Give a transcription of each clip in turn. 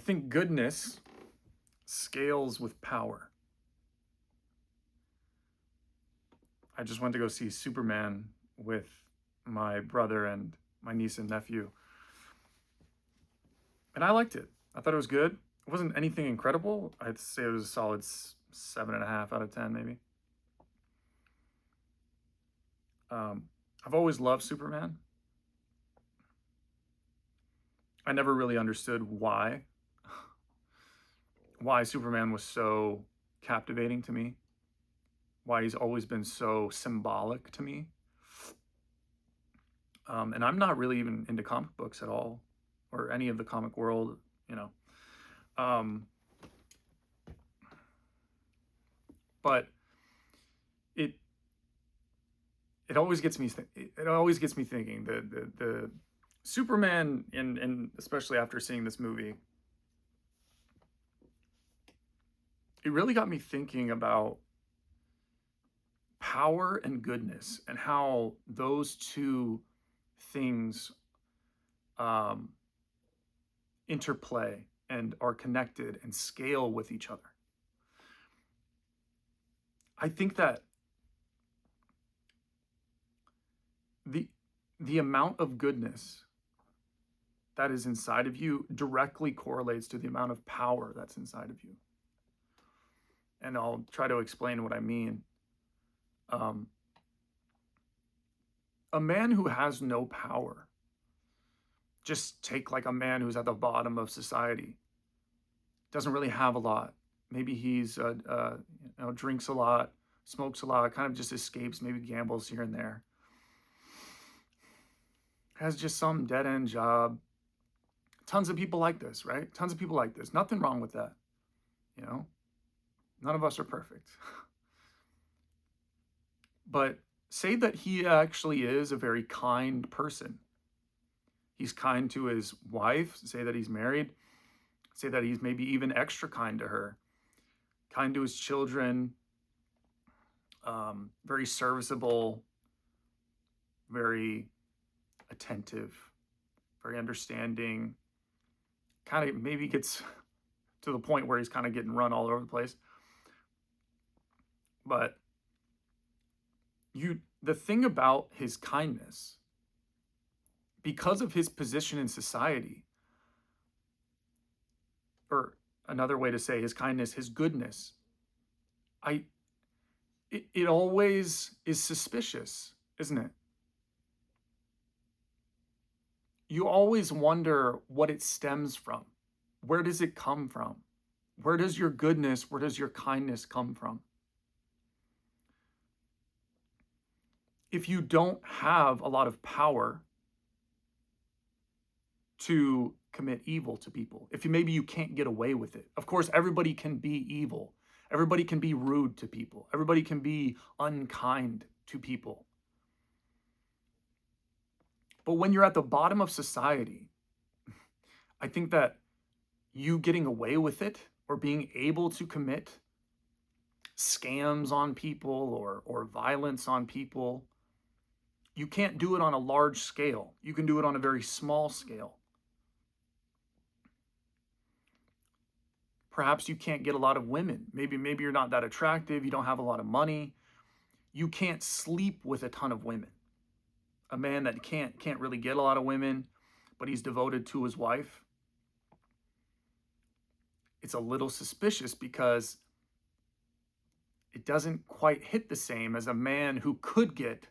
think goodness scales with power. I just went to go see Superman with my brother and my niece and nephew, and I liked it. I thought it was good. It wasn't anything incredible. I'd say it was a solid 7.5 out of 10, maybe. I've always loved Superman. I never really understood why Superman was so captivating to me, why he's always been so symbolic to me. And I'm not really even into comic books at all, or any of the comic world, you know. Um, but it it always gets me it always gets me thinking. The Superman, and especially after seeing this movie, it really got me thinking about power and goodness and how those two things um, interplay and are connected and scale with each other. I think that the the amount of goodness that is inside of you directly correlates to the amount of power that's inside of you. And I'll try to explain what I mean. Um, a man who has no power, just take like a man who's at the bottom of society, doesn't really have a lot. Maybe he's drinks a lot, smokes a lot, kind of just escapes, maybe gambles here and there. Has just some dead end job. Tons of people like this, right? Tons of people like this. Nothing wrong with that. You know, none of us are perfect. But say that he actually is a very kind person. He's kind to his wife, say that he's married, say that he's maybe even extra kind to her, kind to his children, very serviceable, very attentive, very understanding, kind of maybe gets to the point where he's kind of getting run all over the place. But the thing about his kindness, because of his position in society, or another way to say his kindness, his goodness, I it always is suspicious, isn't it? You always wonder what it stems from. Where does it come from? Where does your goodness, where does your kindness come from? If you don't have a lot of power to commit evil to people, if maybe you can't get away with it. Of course, everybody can be evil. Everybody can be rude to people. Everybody can be unkind to people. But when you're at the bottom of society, I think that you getting away with it or being able to commit scams on people or violence on people, you can't do it on a large scale. You can do it on a very small scale. Perhaps you can't get a lot of women. Maybe you're not that attractive, you don't have a lot of money. You can't sleep with a ton of women. A man that can't really get a lot of women, but he's devoted to his wife. It's a little suspicious because it doesn't quite hit the same as a man who could get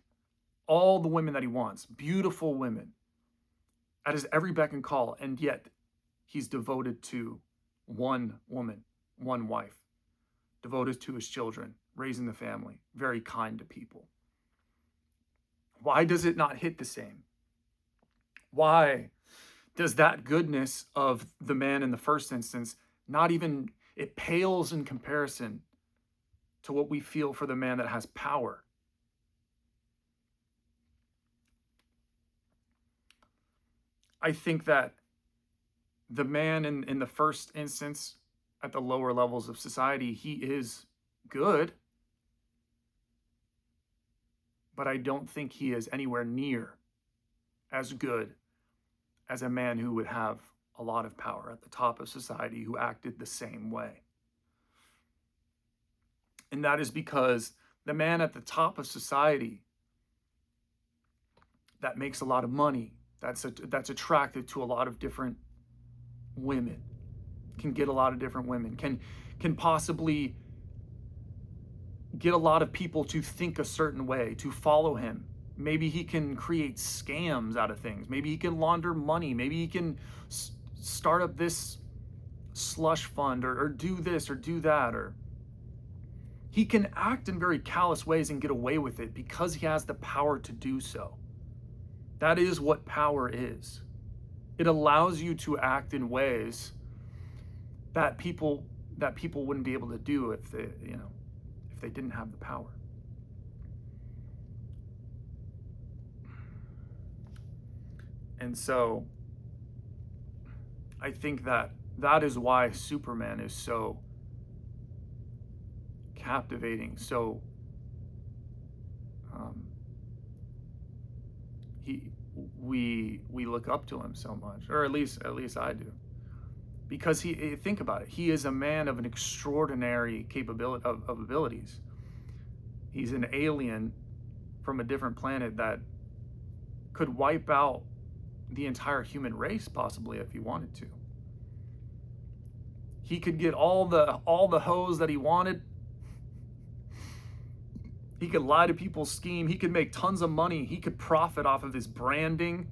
all the women that he wants, beautiful women, at his every beck and call, and yet he's devoted to one woman, one wife, devoted to his children, raising the family, very kind to people. Why does it not hit the same? Why does that goodness of the man in the first instance not even, it pales in comparison to what we feel for the man that has power? I think that the man in the first instance at the lower levels of society, he is good, but I don't think he is anywhere near as good as a man who would have a lot of power at the top of society who acted the same way. And that is because the man at the top of society that makes a lot of money, that's attracted to a lot of different women, can get a lot of different women, can possibly get a lot of people to think a certain way, to follow him. Maybe he can create scams out of things. Maybe he can launder money. Maybe he can start up this slush fund or do this or do that. Or he can act in very callous ways and get away with it because he has the power to do so. That is what power is. It allows you to act in ways that people wouldn't be able to do if they didn't have the power. And so I think that is why Superman is so captivating. So we look up to him so much, or at least I do, because think about it. He is a man of an extraordinary capability of abilities. He's an alien from a different planet that could wipe out the entire human race possibly if he wanted to. He could get all the hoes that he wanted. He could lie to people, scheme. He could make tons of money. He could profit off of his branding.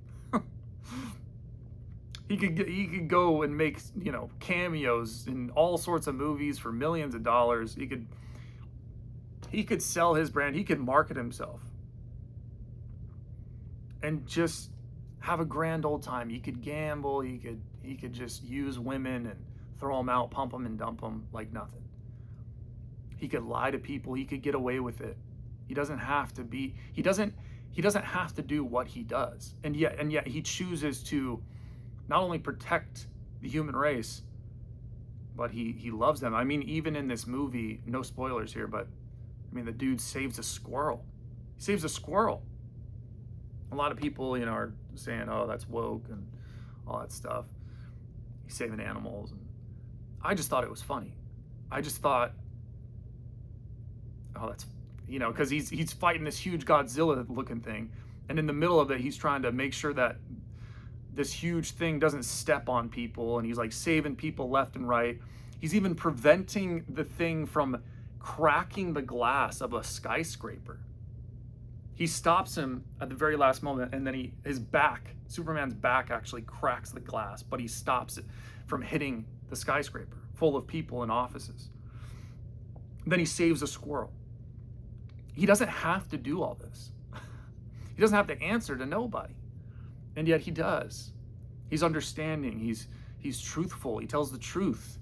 He could go and make, cameos in all sorts of movies for millions of dollars. He could sell his brand. He could market himself and just have a grand old time. He could gamble. He could just use women and throw them out, pump them and dump them like nothing. He could lie to people. He could get away with it. He doesn't have to do what he does. And yet he chooses to not only protect the human race, but he loves them. I mean, even in this movie, no spoilers here, but I mean, the dude saves a squirrel. He saves a squirrel. A lot of people, are saying, oh, that's woke and all that stuff. He's saving animals. And I just thought it was funny. I just thought, oh, that's, because he's fighting this huge Godzilla looking thing. And in the middle of it, he's trying to make sure that this huge thing doesn't step on people. And he's like saving people left and right. He's even preventing the thing from cracking the glass of a skyscraper. He stops him at the very last moment, and then Superman's back actually cracks the glass, but he stops it from hitting the skyscraper full of people and offices. Then he saves a squirrel. He doesn't have to do all this. He doesn't have to answer to nobody. And yet he does. He's understanding. He's truthful. He tells the truth.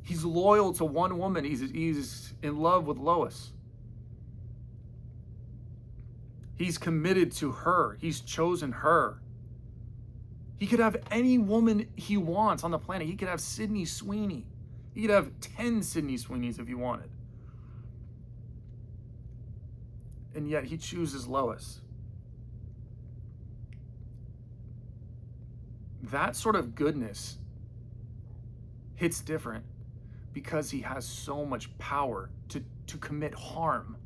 He's loyal to one woman. He's in love with Lois. He's committed to her. He's chosen her. He could have any woman he wants on the planet. He could have Sydney Sweeney. He could have 10 Sydney Sweeneys if he wanted. And yet he chooses Lois. That sort of goodness hits different because he has so much power to commit harm,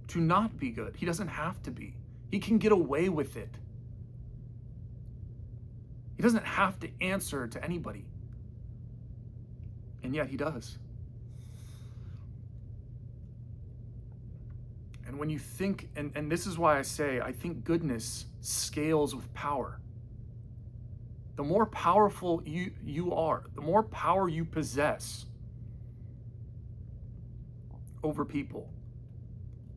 to not be good. He doesn't have to be. He can get away with it. He doesn't have to answer to anybody. And yet he does. And when you think, and this is why I say, I think goodness scales with power. The more powerful you are, the more power you possess over people,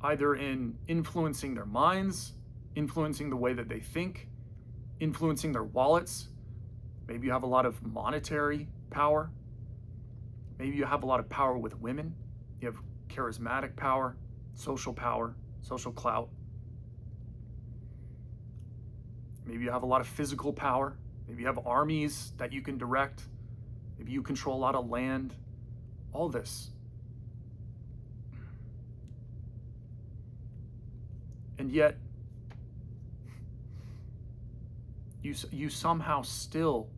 either in influencing their minds, influencing the way that they think, influencing their wallets. Maybe you have a lot of monetary power. Maybe you have a lot of power with women. You have charismatic power, social clout. Maybe you have a lot of physical power. Maybe you have armies that you can direct. Maybe you control a lot of land. All this. And yet, you somehow still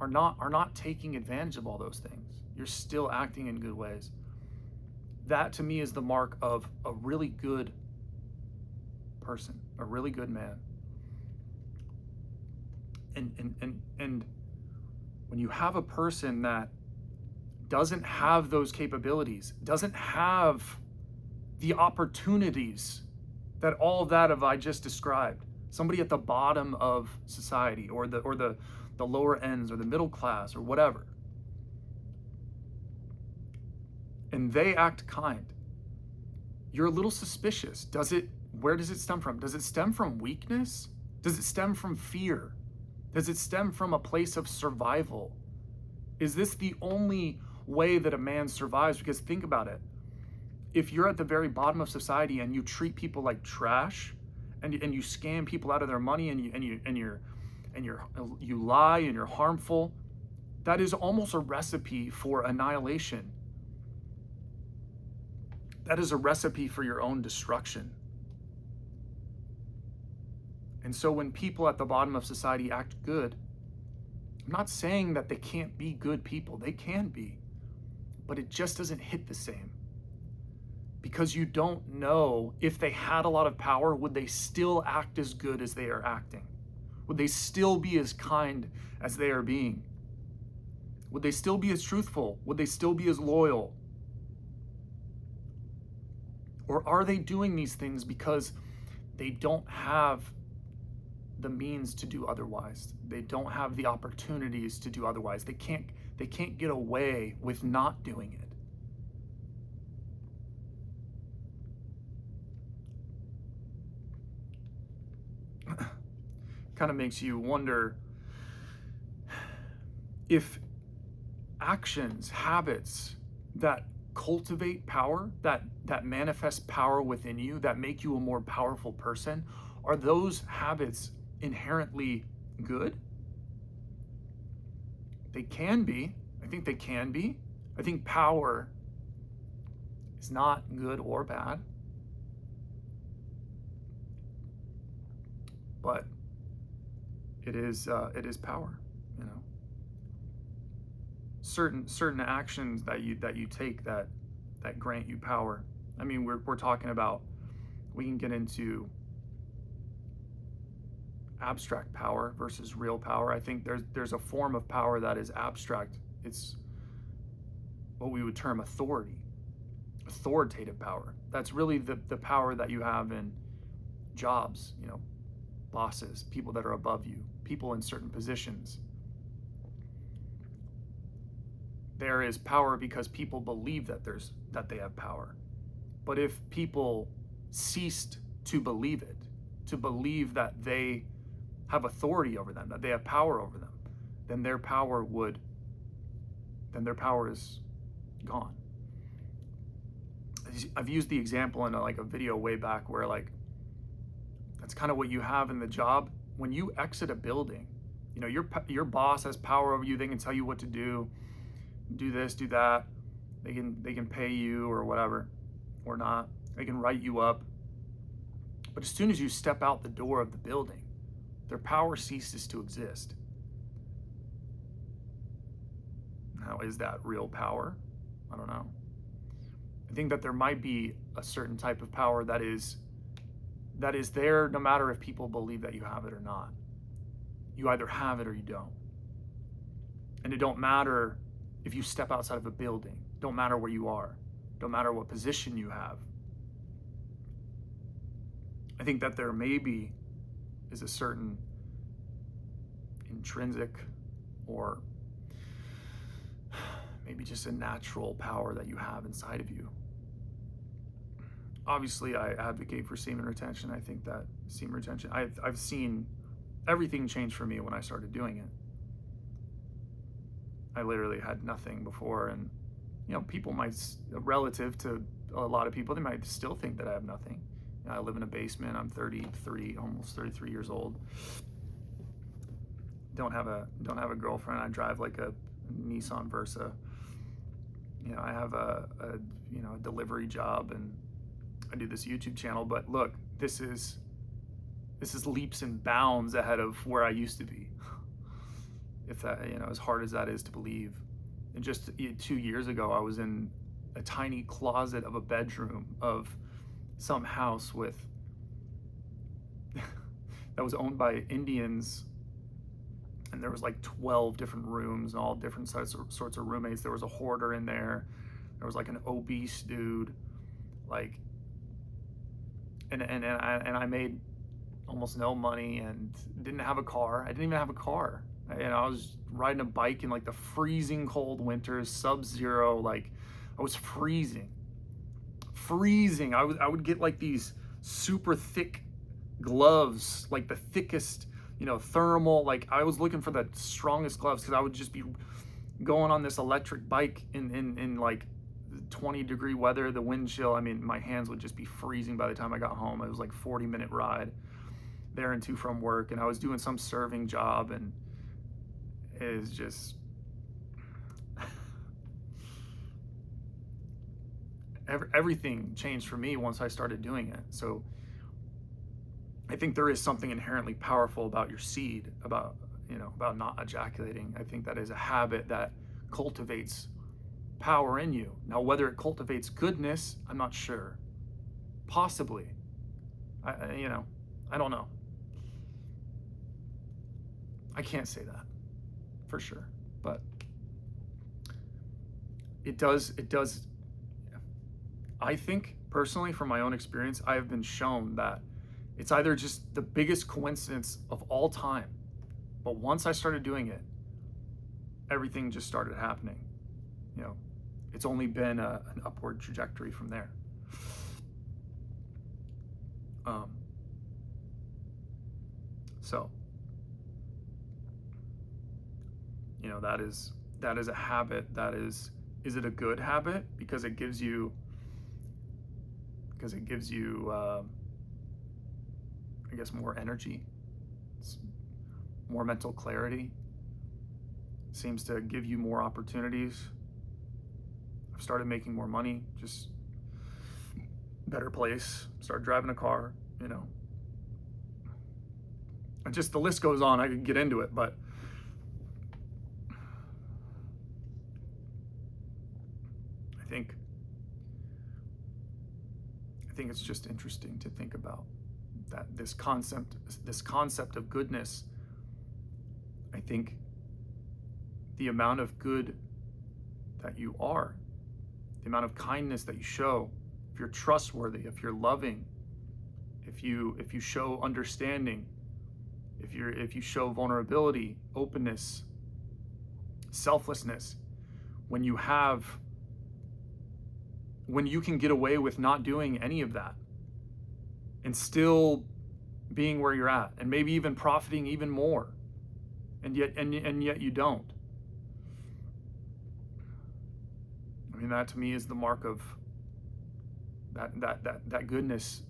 are not taking advantage of all those things. You're still acting in good ways. That to me is the mark of a really good person, a really good man. And when you have a person that doesn't have those capabilities, doesn't have the opportunities that all of that of I just described, somebody at the bottom of society or the lower ends or the middle class or whatever, and they act kind, you're a little suspicious. Where does it stem from? Does it stem from weakness? Does it stem from fear? Does it stem from a place of survival? Is this the only way that a man survives? Because think about it. If you're at the very bottom of society and you treat people like trash, and you scam people out of their money, and you lie and you're harmful, that is almost a recipe for annihilation. That is a recipe for your own destruction. And so when people at the bottom of society act good, I'm not saying that they can't be good people. They can be. But it just doesn't hit the same. Because you don't know if they had a lot of power, would they still act as good as they are acting? Would they still be as kind as they are being? Would they still be as truthful? Would they still be as loyal? Or are they doing these things because they don't have the means to do otherwise? They don't have the opportunities to do otherwise. They can't get away with not doing it. Kind of makes you wonder if actions, habits that cultivate power, that manifest power within you, that make you a more powerful person, are those habits inherently good? They can be. I think they can be. I think power is not good or bad. But it is power, you know. Certain actions that you take that grant you power. I mean, we're talking about, we can get into abstract power versus real power. I think there's a form of power that is abstract. It's what we would term authoritative power. That's really the power that you have in jobs, you know, bosses, people that are above you, people in certain positions. There is power because people believe that they have power. But if people ceased to believe it, to believe that they have authority over them, that they have power over them, then their power is gone. I've used the example in a video way back where that's kind of what you have in the job. When you exit a building, you know, your boss has power over you. They can tell you what to do this, do that. They can pay you or whatever, or not. They can write you up. But as soon as you step out the door of the building, their power ceases to exist. Now, is that real power? I don't know. I think that there might be a certain type of power that is there no matter if people believe that you have it or not. You either have it or you don't. And it don't matter if you step outside of a building. Don't matter where you are. Don't matter what position you have. I think that there maybe is a certain intrinsic or maybe just a natural power that you have inside of you. Obviously, I advocate for semen retention. I think that semen retention, I've seen everything change for me when I started doing it. I literally had nothing before, and you know, people might, relative to a lot of people, they might still think that I have nothing. You know, I live in a basement. I'm 33, almost 33 years old. Don't have a girlfriend. I drive like a Nissan Versa. You know, I have a delivery job, and I do this YouTube channel. But look, this is leaps and bounds ahead of where I used to be. if that, as hard as that is to believe. And just 2 years ago, I was in a tiny closet of a bedroom of some house with that was owned by Indians, and there was like 12 different rooms and all different sorts of roommates. There was a hoarder in there. There was like an obese dude, like, and I made almost no money and didn't have a car. I didn't even have a car. And I was riding a bike in like the freezing cold winters, sub-zero. Like, I was freezing. I would get like these super thick gloves, like the thickest, thermal. Like, I was looking for the strongest gloves because I would just be going on this electric bike in like 20-degree weather, the wind chill. I mean, my hands would just be freezing by the time I got home. It was like 40-minute ride there and to from work, and I was doing some serving job, and it was just everything changed for me once I started doing it. So I think there is something inherently powerful about your seed, about not ejaculating. I think that is a habit that cultivates power in you. Now, whether it cultivates goodness, I'm not sure. Possibly. I don't know. I can't say that for sure, but it does. I think personally, from my own experience, I have been shown that it's either just the biggest coincidence of all time, but once I started doing it, everything just started happening. It's only been an upward trajectory from there. So, that is a habit. Is it a good habit? Because it gives you I guess, more energy, more mental clarity, seems to give you more opportunities. I've started making more money, just better place, started driving a car, and just the list goes on. I could get into it, but I think it's just interesting to think about that this concept of goodness. I think the amount of good that you are, the amount of kindness that you show, if you're trustworthy, if you're loving, if you show understanding, if you show vulnerability, openness, selflessness, when you can get away with not doing any of that and still being where you're at, and maybe even profiting even more, and yet you don't. I mean, that to me is the mark of that goodness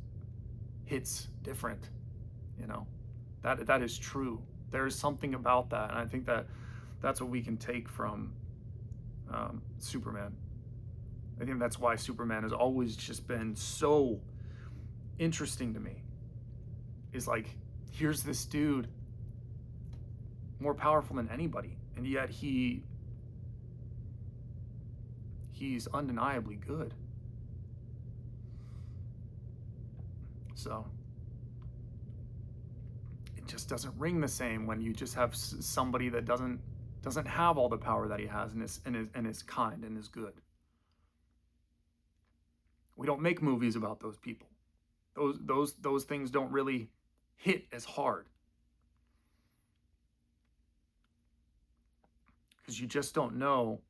hits different. That is true. There is something about that, and I think that's what we can take from Superman. I think that's why Superman has always just been so interesting to me. Is like, here's this dude more powerful than anybody, and yet he's undeniably good. So it just doesn't ring the same when you just have somebody that doesn't have all the power that he has, and is kind and is good. We don't make movies about those people. Those things don't really hit as hard, because you just don't know.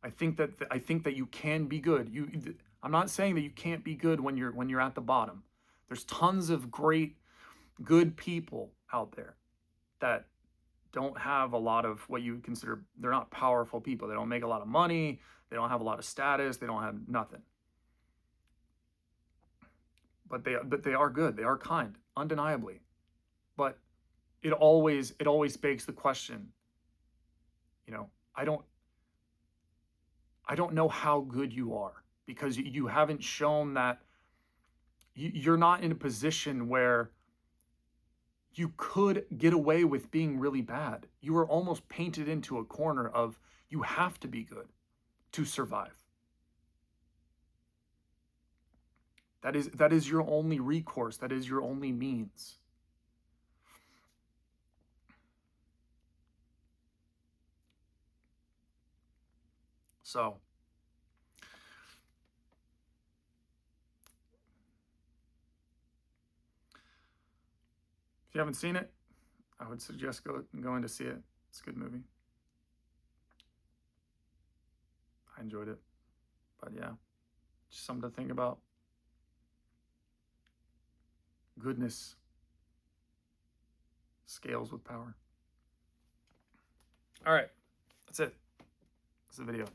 I think that you can be good. I'm not saying that you can't be good when you're at the bottom. There's tons of great good people out there that don't have a lot of what you would consider, they're not powerful people. They don't make a lot of money. They don't have a lot of status. They don't have nothing. But they are good. They are kind, undeniably. But it always begs the question, I don't know how good you are, because you haven't shown that you're not in a position where you could get away with being really bad. You are almost painted into a corner of you have to be good to survive. That is your only recourse. That is your only means. So, if you haven't seen it, I would suggest going to see it. It's a good movie. I enjoyed it. But yeah, just something to think about. Goodness scales with power. All right, that's it. That's the video.